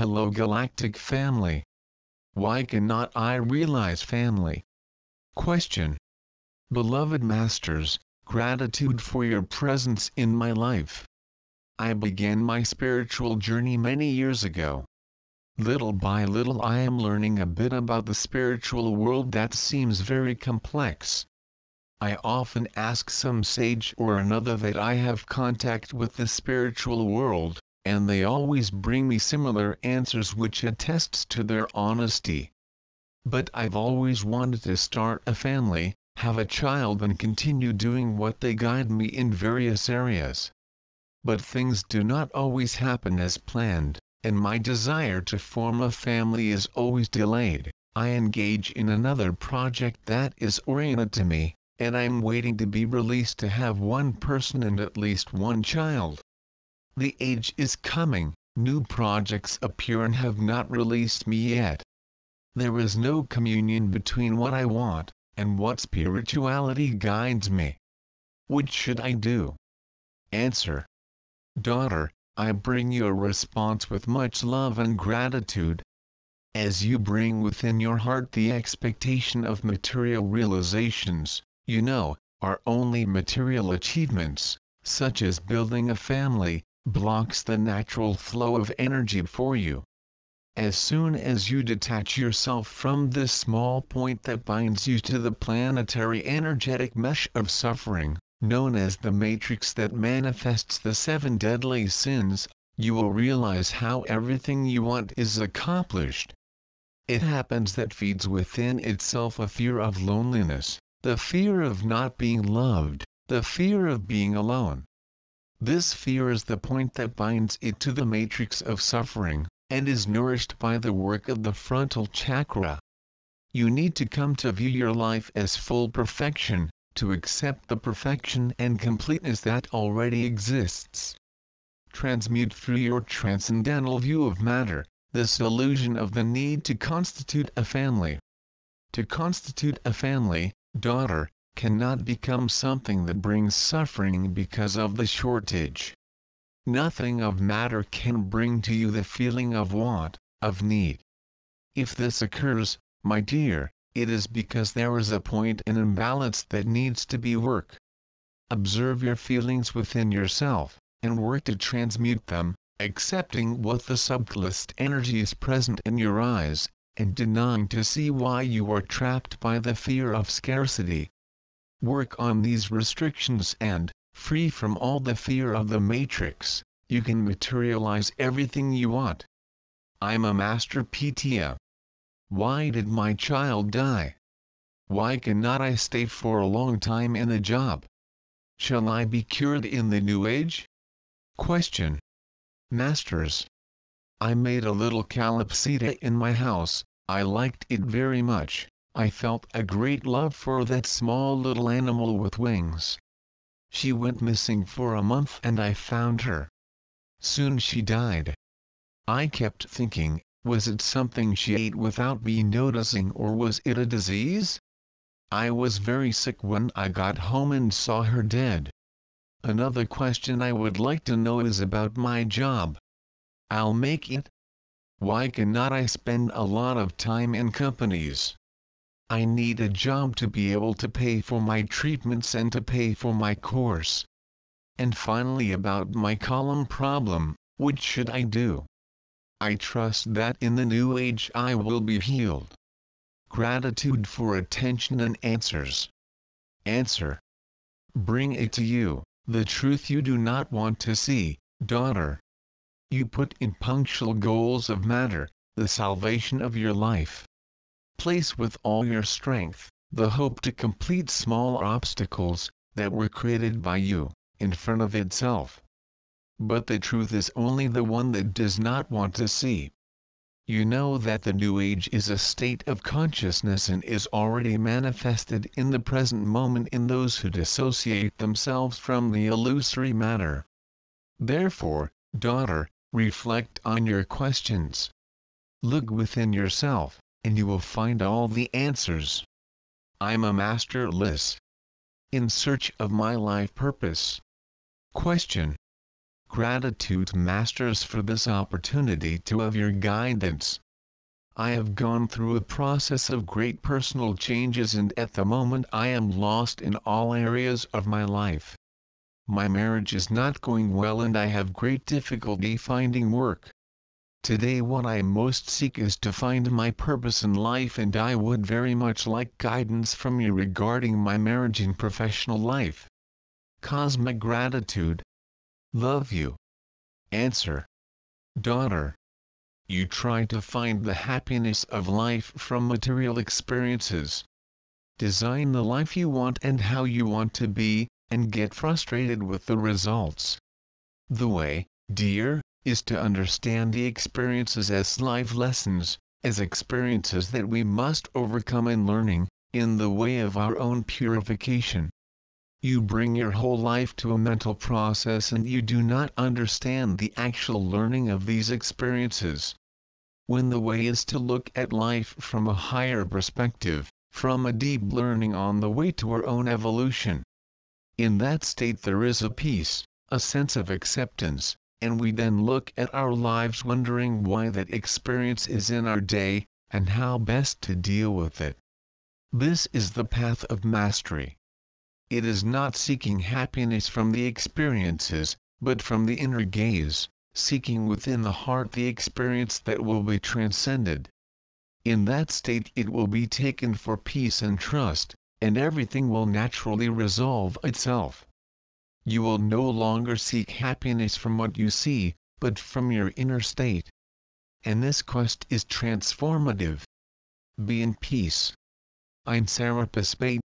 Hello Galactic family. Why cannot I realize family? Question. Beloved Masters, gratitude for your presence in my life. I began my spiritual journey many years ago. Little by little I am learning a bit about the spiritual world that seems very complex. I often ask some sage or another that I have contact with the spiritual world, and they always bring me similar answers which attests to their honesty. But I've always wanted to start a family, have a child and continue doing what they guide me in various areas. But things do not always happen as planned, and my desire to form a family is always delayed. I engage in another project that is oriented to me, and I'm waiting to be released to have one person and at least one child. The age is coming, new projects appear and have not released me yet. There is no communion between what I want, and what spirituality guides me. What should I do? Answer. Daughter, I bring you a response with much love and gratitude. As you bring within your heart the expectation of material realizations, you know, are only material achievements, such as building a family, blocks the natural flow of energy for you. As soon as you detach yourself from this small point that binds you to the planetary energetic mesh of suffering, known as the matrix that manifests the 7 deadly sins, you will realize how everything you want is accomplished. It happens that feeds within itself a fear of loneliness, the fear of not being loved, the fear of being alone. This fear is the point that binds it to the matrix of suffering, and is nourished by the work of the frontal chakra. You need to come to view your life as full perfection, to accept the perfection and completeness that already exists. Transmute through your transcendental view of matter, this illusion of the need to constitute a family. To constitute a family, daughter, cannot become something that brings suffering because of the shortage. Nothing of matter can bring to you the feeling of want, of need. If this occurs, my dear, it is because there is a point in imbalance that needs to be worked. Observe your feelings within yourself, and work to transmute them, accepting what the subtlest energy is present in your eyes, and denying to see why you are trapped by the fear of scarcity. Work on these restrictions and, free from all the fear of the matrix, you can materialize everything you want. I'm a master PTA. Why did my child die? Why cannot I stay for a long time in a job? Shall I be cured in the new age? Question. Masters. I made a little calopsita in my house, I liked it very much, I felt a great love for that small little animal with wings. She went missing for a month and I found her. Soon she died. I kept thinking, was it something she ate without me noticing or was it a disease? I was very sick when I got home and saw her dead. Another question I would like to know is about my job. I'll make it. Why cannot I spend a lot of time in companies? I need a job to be able to pay for my treatments and to pay for my course. And finally about my column problem, what should I do? I trust that in the new age I will be healed. Gratitude for attention and answers. Answer. Bring it to you, the truth you do not want to see, daughter. You put in punctual goals of matter, the salvation of your life. Place with all your strength, the hope to complete small obstacles, that were created by you, in front of itself. But the truth is only the one that does not want to see. You know that the new age is a state of consciousness and is already manifested in the present moment in those who dissociate themselves from the illusory matter. Therefore, daughter, reflect on your questions. Look within yourself, and you will find all the answers. I'm a master list. In search of my life purpose. Question. Gratitude Masters for this opportunity to have your guidance. I have gone through a process of great personal changes, and at the moment I am lost in all areas of my life. My marriage is not going well and I have great difficulty finding work. Today what I most seek is to find my purpose in life, and I would very much like guidance from you regarding my marriage and professional life. Cosmic Gratitude. Love you. Answer. Daughter. You try to find the happiness of life from material experiences. Design the life you want and how you want to be, and get frustrated with the results. The way, dear, is to understand the experiences as life lessons, as experiences that we must overcome in learning, in the way of our own purification. You bring your whole life to a mental process and you do not understand the actual learning of these experiences. When the way is to look at life from a higher perspective, from a deep learning on the way to our own evolution. In that state there is a peace, a sense of acceptance, and we then look at our lives wondering why that experience is in our day, and how best to deal with it. This is the path of mastery. It is not seeking happiness from the experiences, but from the inner gaze, seeking within the heart the experience that will be transcended. In that state it will be taken for peace and trust, and everything will naturally resolve itself. You will no longer seek happiness from what you see, but from your inner state. And this quest is transformative. Be in peace. I'm Serapis Bate,